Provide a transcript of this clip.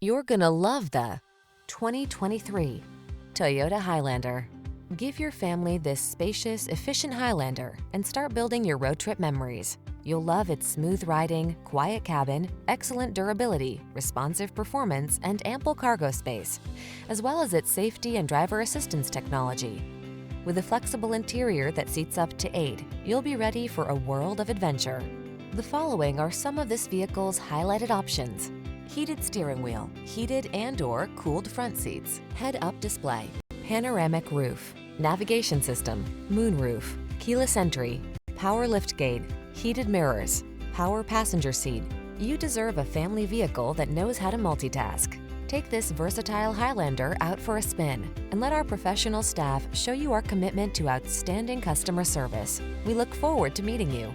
You're gonna love the 2023 Toyota Highlander. Give your family this spacious, efficient Highlander and start building your road trip memories. You'll love its smooth riding, quiet cabin, excellent durability, responsive performance, and ample cargo space, as well as its safety and driver assistance technology. With a flexible interior that seats up to 8, you'll be ready for a world of adventure. The following are some of this vehicle's highlighted options: heated steering wheel, heated and/or cooled front seats, head-up display, panoramic roof, navigation system, moonroof, keyless entry, power liftgate, heated mirrors, power passenger seat. You deserve a family vehicle that knows how to multitask. Take this versatile Highlander out for a spin and let our professional staff show you our commitment to outstanding customer service. We look forward to meeting you.